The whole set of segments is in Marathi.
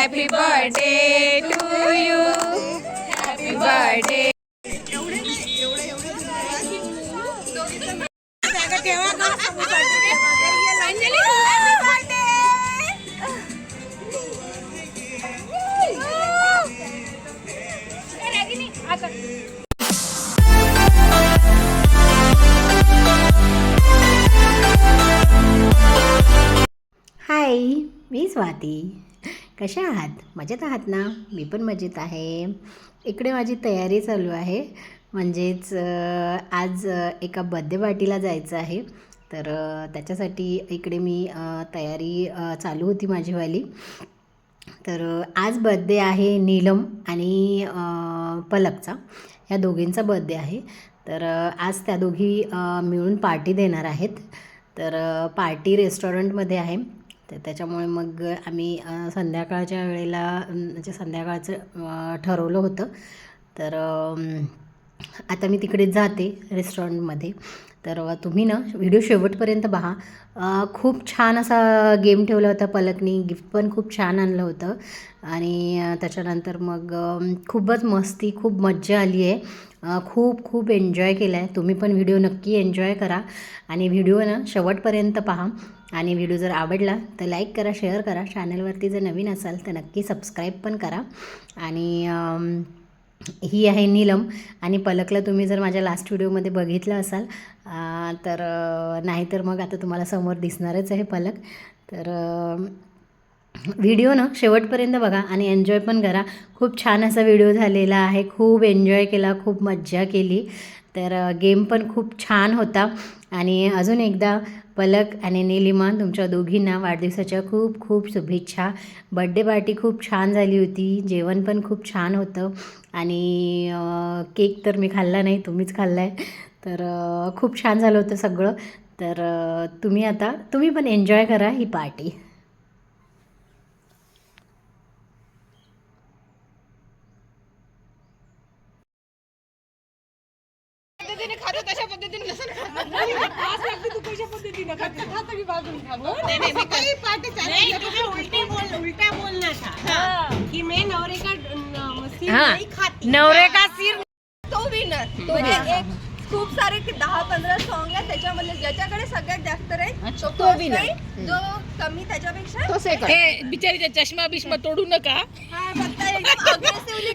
Happy birthday to you, happy birthday. Hi, मी स्वाती. कशा आहात? मजेत आहात ना? मी पण मजेत आहे. इकडे माझी तयारी चालू आहे. म्हणजेच आज एका बड्डे पार्टीला जायचं आहे. तर त्याच्यासाठी इकडे मी तयारी चालू होती माझीवाली. तर आज बड्डे आहे नीलम आणि पलकचा. ह्या दोघींचा बड्डे आहे. तर आज त्या दोघी मिळून पार्टी देणार आहेत. तर पार्टी रेस्टॉरंटमध्ये आहे. तर त्याच्यामुळे मग आम्ही संध्याकाळच्या वेळेला म्हणजे संध्याकाळचं ठरवलं होतं. तर आता मी तिकडेच जाते रेस्टॉरंटमध्ये. तर तुम्ही ना व्हिडिओ शेवटपर्यंत पहा. खूप छान असा गेम ठेवला होता पलकनी. गिफ्ट पण खूप छान आणलं होतं आणि त्याच्यानंतर मग खूपच मस्ती, खूप मज्जा आली आहे. खूप खूप एन्जॉय केला आहे. तुम्ही पण व्हिडिओ नक्की एन्जॉय करा आणि व्हिडिओ ना शेवटपर्यंत पहा. आणि व्हिडिओ जर आवडला तर लाईक करा, शेअर करा. चॅनलवरती जर नवीन असाल तर नक्की सबस्क्राईब पण करा. आणि ही आहे नीलम आणि पलकला तुम्ही जर माझ्या लास्ट व्हिडिओमध्ये बघितलं असाल तर नाहीतर मग आता तुम्हाला समोर दिसणारच आहे पलक. तर व्हिडिओ ना शेवटपर्यंत बघा आणि एन्जॉय पण करा. खूप छान असा व्हिडिओ झालेला आहे. खूप एन्जॉय केला, खूप मज्जा केली. तर गेम पण खूप छान होता. आणि अजून एकदा पलक आणि नीलिमा तुमच्या दोघींना वाढदिवसाच्या खूप खूप शुभेच्छा. बड्डे पार्टी खूप छान झाली होती. जेवण पण खूप छान होतं आणि केक तर मी खाल्ला नाही, तुम्हीच खाल्ला आहे. तर खूप छान झालं होतं सगळं. तर तुम्ही पण एन्जॉय करा ही पार्टी. खातो तशा पद्धतीने नसेल खात. तू कशा पद्धतीने खातो की बाजून खातो. नाही मी काही पार्टी चालू उलटा बोलना था कि मैं नवरे का सिर नहीं खाती. नवरे का सिर तो विनर. म्हणजे एक खूप सारे 10-15 सॉन्ग आहेत त्याच्यामध्ये ज्याच्याकडे सगळ्यात जास्त राहील तो विनर. जो कमी त्याच्यापेक्षा हे बिचारीचा चष्मा बिष्मा तोडू नका. हा बघता एकदम अग्रेसिव्हली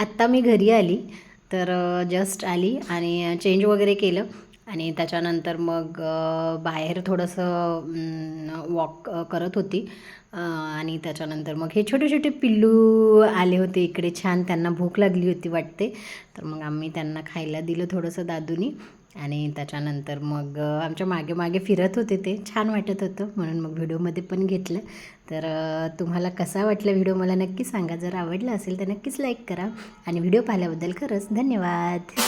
आत्ता मी घरी आली तर जस्ट आली आणि चेंज वगैरे केलं आणि त्याच्यानंतर मग बाहेर थोडंसं वॉक करत होती आणि त्याच्यानंतर मग हे छोटे छोटे पिल्लू आले होते इकडे. छान त्यांना भूक लागली होती वाटते, तर मग आम्ही त्यांना खायला दिलं थोडंसं दादूनी आणि त्याच्यानंतर मग आमच्या मागे मागे फिरत होते. ते छान वाटत होतं म्हणून मग व्हिडिओमध्ये पण घेतलं. तर तुम्हाला कसा वाटला व्हिडिओ मला नक्की सांगा. जर आवडला असेल तर नक्कीच लाईक करा आणि व्हिडिओ पाहिल्याबद्दल खरंच धन्यवाद.